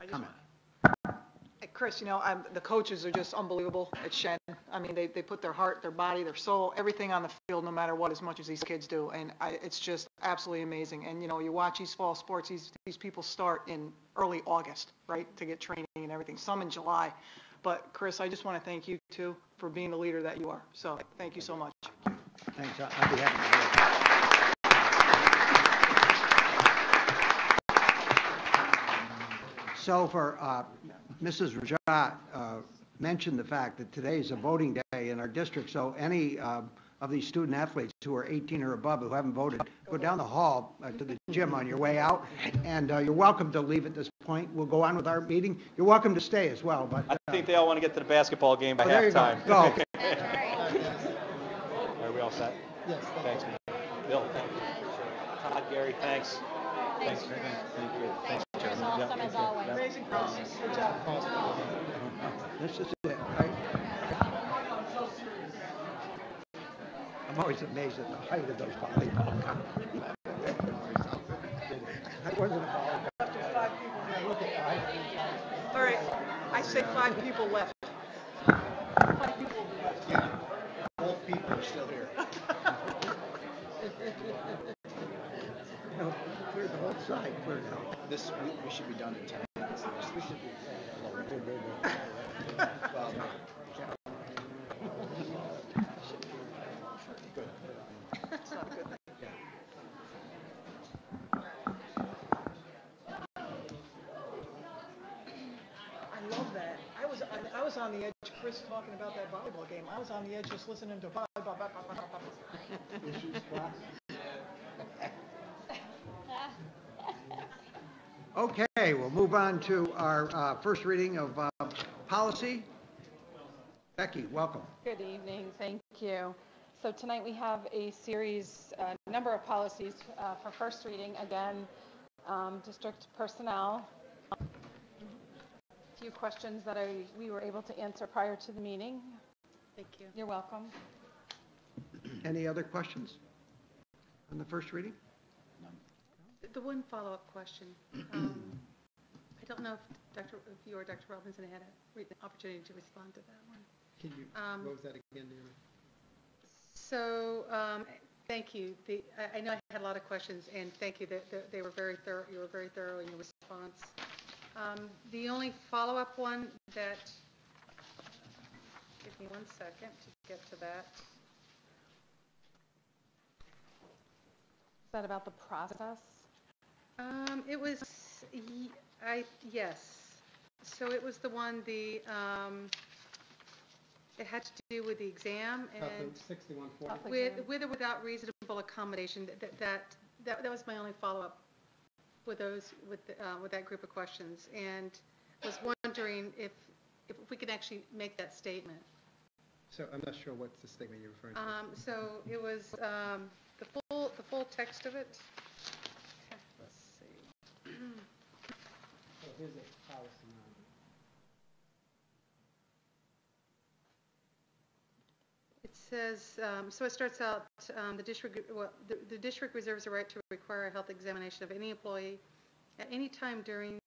[SPEAKER 1] comment.
[SPEAKER 5] Chris, the coaches are just unbelievable at Shen. I mean, they put their heart, their body, their soul, everything on the field, no matter what, as much as these kids do. And it's just absolutely amazing. And, you watch these fall sports, these people start in early August, right, to get training and everything, some in July. But, Chris, I just want to thank you, too, for being the leader that you are. So thank you so much.
[SPEAKER 1] Thanks. I'll be happy to hear. So for Mrs. Rajat mentioned the fact that today is a voting day in our district, so any of these student athletes who are 18 or above who haven't voted, go down the hall to the gym on your way out, and you're welcome to leave at this point. We'll go on with our meeting. You're welcome to stay as well. But
[SPEAKER 12] I think they all want to get to the basketball game by halftime.
[SPEAKER 1] Go.
[SPEAKER 12] Are we all set?
[SPEAKER 11] Yes.
[SPEAKER 12] Thanks, man. Bill, thank you. Todd, Gary, thanks. Thanks. Thank you. Thanks.
[SPEAKER 2] Chris, awesome as always.
[SPEAKER 5] Amazing process. Good job.
[SPEAKER 1] This is it, right? I'm always amazed at the height of those volleyball courts. I wasn't a volleyball.
[SPEAKER 5] Left with 5 people. Look at all right. I say 5 people left. 5 people left.
[SPEAKER 3] Yeah. Both people are still here.
[SPEAKER 1] No, clear the whole side, clear now.
[SPEAKER 3] We should be done in 10 minutes. We should be.
[SPEAKER 5] It's not a good thing. I love that. I was on the edge, Chris talking about that volleyball game. I was on the edge just listening to volleyball.
[SPEAKER 1] Okay, we'll move on to our first reading of policy. Becky, welcome.
[SPEAKER 17] Good evening, thank you. So tonight we have a series, number of policies for first reading. Again, district personnel. A few questions that we were able to answer prior to the meeting.
[SPEAKER 4] Thank you.
[SPEAKER 17] You're welcome.
[SPEAKER 1] Any other questions on the first reading?
[SPEAKER 4] The one follow-up question. I don't know if you or Dr. Robinson had an opportunity to respond to that one.
[SPEAKER 11] Can you, what was that again, Deanna?
[SPEAKER 4] So, thank you. I know I had a lot of questions, and thank you. They were very thorough. You were very thorough in your response. The only follow-up one that, give me 1 second to get to that.
[SPEAKER 17] Is that about the process?
[SPEAKER 4] It was, yes. So it was the one, it had to do with the exam and
[SPEAKER 11] 6140.
[SPEAKER 4] with or without reasonable accommodation. That was my only follow-up with that group of questions, and was wondering if we could actually make that statement.
[SPEAKER 11] So I'm not sure what's the statement you're referring to.
[SPEAKER 4] So it was the full text of it. Let's see.
[SPEAKER 11] Oh, here's a policy now.
[SPEAKER 4] It says, so it starts out, the district reserves the right to require a health examination of any employee at any time during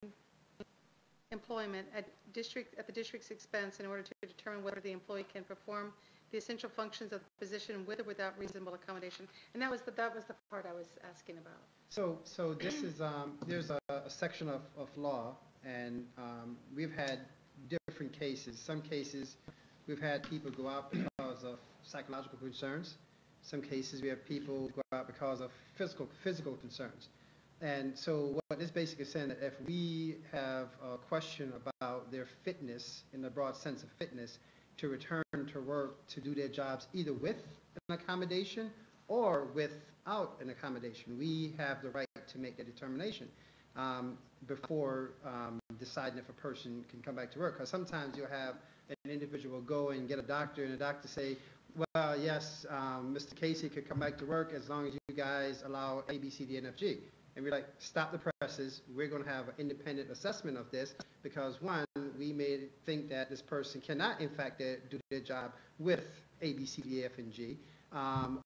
[SPEAKER 4] employment at the district's expense in order to determine whether the employee can perform the essential functions of the position with or without reasonable accommodation. And that was the part I was asking about.
[SPEAKER 11] So this is, there's a section of law, and we've had different cases. Some cases, we've had people go out because of psychological concerns. Some cases, we have people go out because of physical concerns. And so what this basically is saying that if we have a question about their fitness, in the broad sense of fitness, to return to work to do their jobs either with an accommodation or without an accommodation, we have the right to make a determination before deciding if a person can come back to work. Because sometimes you'll have an individual go and get a doctor, and the doctor say, well, yes, Mr. Casey could come back to work as long as you guys allow A, B, C, D, and F, G. And we're like, stop the presses. We're going to have an independent assessment of this because, one, we may think that this person cannot, in fact, do their job with A, B, C, D, F, and G.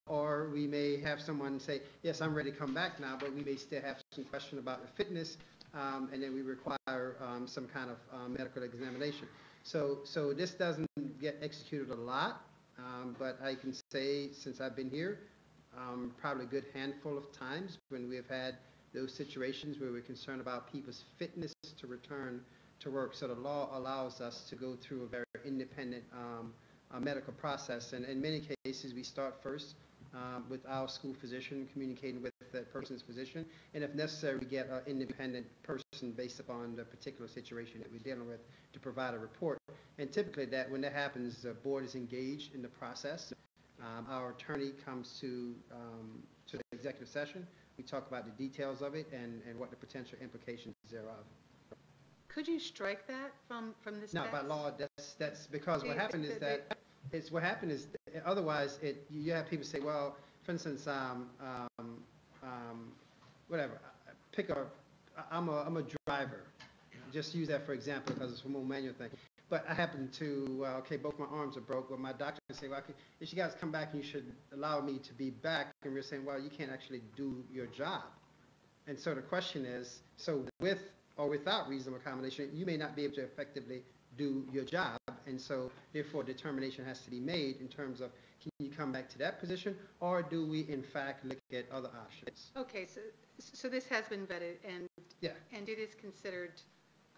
[SPEAKER 11] Or we may have someone say, yes, I'm ready to come back now, but we may still have some question about the fitness, and then we require some kind of medical examination. So this doesn't get executed a lot, but I can say since I've been here, probably a good handful of times when we have had those situations where we're concerned about people's fitness to return to work. So the law allows us to go through a very independent medical process. And in many cases, we start first with our school physician, communicating with that person's physician. And if necessary, we get an independent person based upon the particular situation that we're dealing with to provide a report. And typically when that happens, the board is engaged in the process. Our attorney comes to the executive session. We talk about the details of it and what the potential implications thereof.
[SPEAKER 4] Could you strike that from this
[SPEAKER 11] No,
[SPEAKER 4] text?
[SPEAKER 11] by law, that's because what happened is that otherwise you have people say, well, for instance, whatever, I'm a driver. Just use that for example because it's a more manual thing. But I happen to, okay, both my arms are broke. Well, my doctor would say, well, if you guys come back, you should allow me to be back. And we're saying, well, you can't actually do your job. And so the question is, so with or without reasonable accommodation, you may not be able to effectively do your job. And so, therefore, determination has to be made in terms of, can you come back to that position, or do we, in fact, look at other options?
[SPEAKER 4] Okay, so this has been vetted, and it is considered.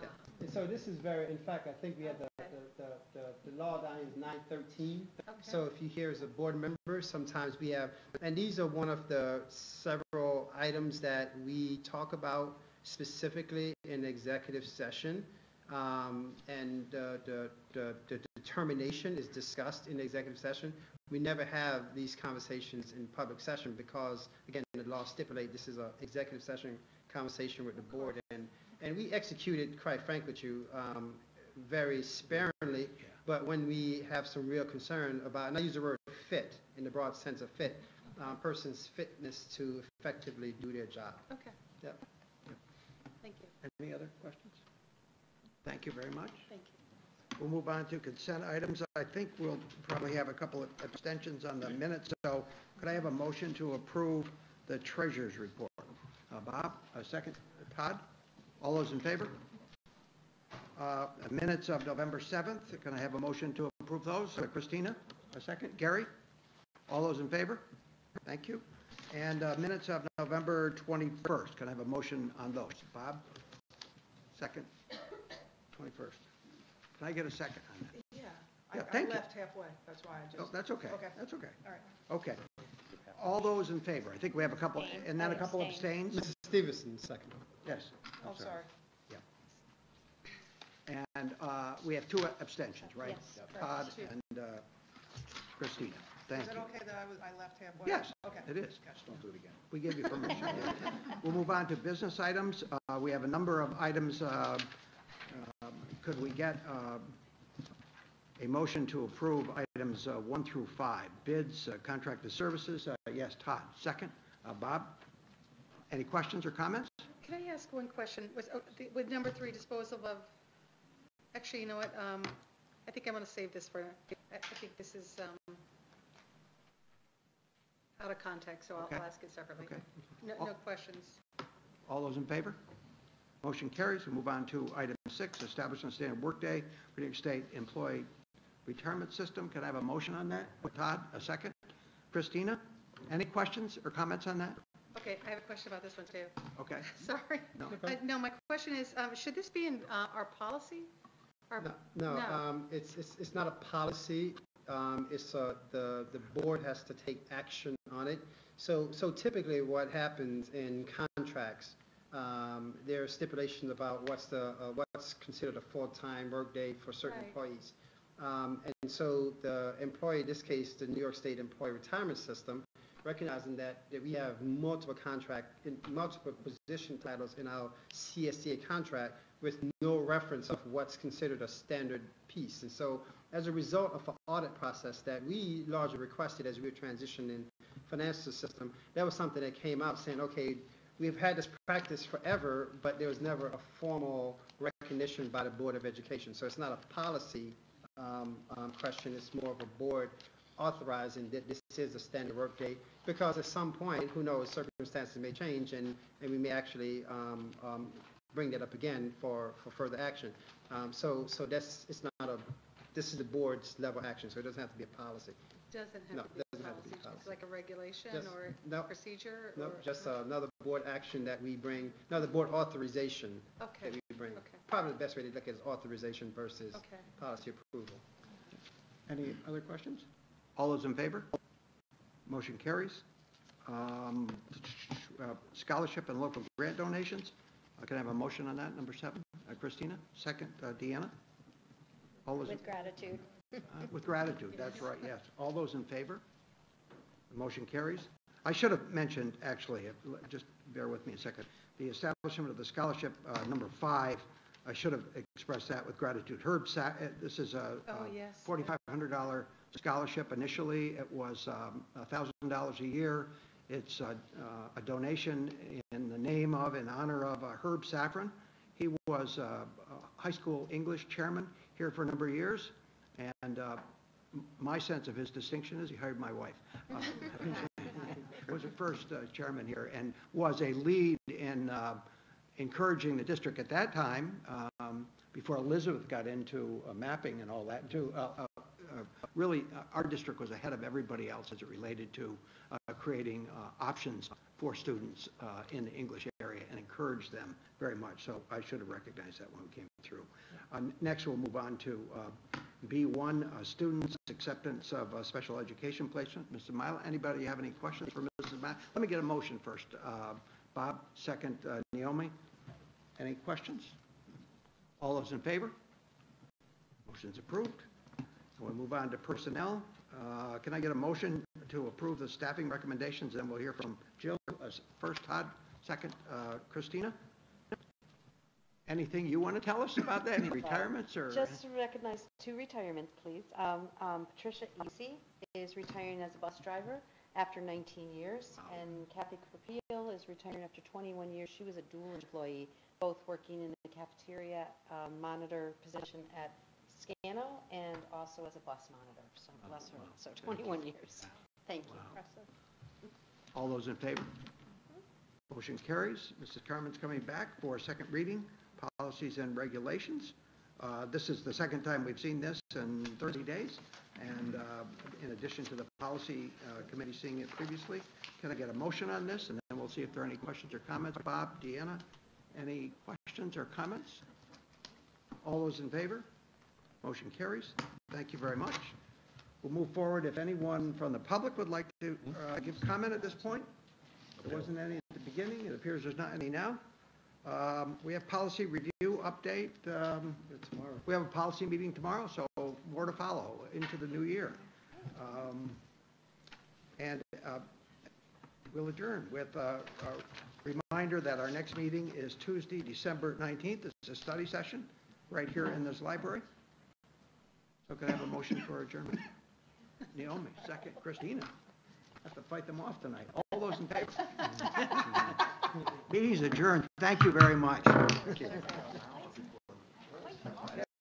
[SPEAKER 11] Yeah. And so this is in fact, I think we had the law down is 913. Okay. So if you hear as a board member, sometimes we have, and these are one of the several items that we talk about specifically in executive session. And the determination is discussed in the executive session. We never have these conversations in public session because, again, the law stipulates this is an executive session conversation with the board. And we executed, quite frankly with you, very sparingly, but when we have some real concern about, and I use the word fit in the broad sense of fit, person's fitness to effectively do their job.
[SPEAKER 4] Okay.
[SPEAKER 11] Yep.
[SPEAKER 4] Thank you.
[SPEAKER 1] Any other questions? Thank you very much.
[SPEAKER 4] Thank you.
[SPEAKER 1] We'll move on to consent items. I think we'll probably have a couple of abstentions on the minutes, so could I have a motion to approve the treasurer's report? Bob, a second. Todd? All those in favor? Minutes of November 7th. Can I have a motion to approve those? Christina, a second. Gary? All those in favor? Thank you. And minutes of November 21st. Can I have a motion on those? Bob? Second. 21st. Can I get a second on that?
[SPEAKER 5] Yeah.
[SPEAKER 1] Yeah,
[SPEAKER 5] I
[SPEAKER 1] thank you.
[SPEAKER 5] left halfway, that's why I
[SPEAKER 1] Oh,
[SPEAKER 5] just.
[SPEAKER 1] that's okay.
[SPEAKER 5] Okay.
[SPEAKER 1] That's okay.
[SPEAKER 5] All right.
[SPEAKER 1] Okay. All those in favor? I think we have a couple, and then a couple abstains?
[SPEAKER 11] Mrs. Stevenson, second.
[SPEAKER 1] Yes. I'm
[SPEAKER 5] Oh, sorry.
[SPEAKER 1] Yeah. And we have 2 abstentions, right?
[SPEAKER 2] Yes,
[SPEAKER 1] Todd
[SPEAKER 5] correct.
[SPEAKER 1] and Christina. Thank
[SPEAKER 5] Is it
[SPEAKER 1] you.
[SPEAKER 5] okay that I left halfway?
[SPEAKER 1] Yes,
[SPEAKER 5] Okay.
[SPEAKER 1] it is.
[SPEAKER 3] Don't do it again.
[SPEAKER 1] We gave you permission. We'll move on to business items. We have a number of items. Could we get a motion to approve items 1 through 5? Bids, contracted services. Yes, Todd. Second. Bob? Any questions or comments?
[SPEAKER 4] Can I ask one question? With number 3, disposal of, actually, you know what? I think I'm going to save this for, I think this is out of context, so
[SPEAKER 1] Okay.
[SPEAKER 4] I'll ask it separately.
[SPEAKER 1] Okay.
[SPEAKER 4] No questions.
[SPEAKER 1] All those in favor? Motion carries. We move on to item 6, establishing a standard workday for New York State employee retirement system. Can I have a motion on that? Todd, a second. Christina, any questions or comments on that?
[SPEAKER 4] Okay, I have a question about this one too.
[SPEAKER 1] Okay.
[SPEAKER 4] Sorry.
[SPEAKER 1] No.
[SPEAKER 4] No, my question is, should this be in our policy?
[SPEAKER 11] No, it's not a policy. The board has to take action on it. So typically what happens in contracts, there are stipulations about what's considered a full-time workday for certain
[SPEAKER 4] Right.
[SPEAKER 11] employees. And so the employee, in this case, the New York State Employee Retirement System, recognizing that we have multiple position titles in our CSCA contract with no reference of what's considered a standard piece. And so as a result of an audit process that we largely requested as we were transitioning in financial system, that was something that came out saying, okay, we've had this practice forever, but there was never a formal recognition by the Board of Education. So it's not a policy question, it's more of a board authorizing that this is a standard workday, because at some point, who knows, circumstances may change, and we may actually bring that up again for further action. So this is the board's level action, so it doesn't have to be a policy.
[SPEAKER 4] Doesn't have
[SPEAKER 11] No,
[SPEAKER 4] to be a
[SPEAKER 11] doesn't have to be
[SPEAKER 4] policy,
[SPEAKER 11] policy.
[SPEAKER 4] it's like a regulation
[SPEAKER 11] Just-
[SPEAKER 4] or
[SPEAKER 11] no.
[SPEAKER 4] procedure?
[SPEAKER 11] No,
[SPEAKER 4] or-
[SPEAKER 11] just another board action that we bring, another board authorization
[SPEAKER 4] Okay.
[SPEAKER 11] that we bring.
[SPEAKER 4] Okay.
[SPEAKER 11] Probably the best way to look at it is authorization versus
[SPEAKER 4] Okay.
[SPEAKER 11] policy approval.
[SPEAKER 1] Any other questions? All those in favor? Motion carries. Scholarship and local grant donations. Can I have a motion on that, number 7? Christina? Second, Deanna? All those,
[SPEAKER 2] With gratitude.
[SPEAKER 1] with gratitude, that's right, yes. All those in favor? The motion carries. I should have mentioned, actually, just bear with me a second, the establishment of the scholarship, number 5, I should have expressed that with gratitude. This is a
[SPEAKER 4] yes.
[SPEAKER 1] $4,500 scholarship. Initially, it was $1,000 a year. It's a donation in the name of, in honor of Herb Safran. He was a high school English chairman here for a number of years, and my sense of his distinction is he hired my wife. Was the first chairman here and was a lead in encouraging the district at that time, before Elizabeth got into mapping and all that, to really, our district was ahead of everybody else as it related to creating options for students in the English area and encouraged them very much. So I should have recognized that when we came through. Next, we'll move on to B1, students' acceptance of special education placement. Mr. Milo, anybody have any questions for Mrs. Milo? Let me get a motion first. Bob, second, Naomi. Any questions? All those in favor? Motion's approved. We'll move on to personnel. Can I get a motion to approve the staffing recommendations? Then we'll hear from Jill. First, Todd. Second, Christina. Anything you want to tell us about that? Any retirements or?
[SPEAKER 18] Just to recognize 2 retirements, please. Patricia Easy is retiring as a bus driver after 19 years, and Kathy Krapil is retiring after 21 years. She was a dual employee, both working in the cafeteria monitor position at Scano and also as a bus monitor. So bless her. So 21 years. Thank you.
[SPEAKER 1] All those in favor? Motion carries. Mrs. Carmen's coming back for a second reading, policies and regulations. This is the second time we've seen this in 30 days, and in addition to the policy committee seeing it previously. Can I get a motion on this, and then we'll see if there are any questions or comments. Bob, Deanna, any questions or comments? All those in favor? Motion carries. Thank you very much. We'll move forward. If anyone from the public would like to give comment at this point, there wasn't any at the beginning. It appears there's not any now. We have policy review update. We have a policy meeting tomorrow, so more to follow into the new year. And we'll adjourn with a reminder that our next meeting is Tuesday, December 19th. It's a study session right here in this library. So can I have a motion for adjournment? Naomi, second. Christina. Have to fight them off tonight. All those in favor? Meeting's adjourned. Thank you very much. Thank you.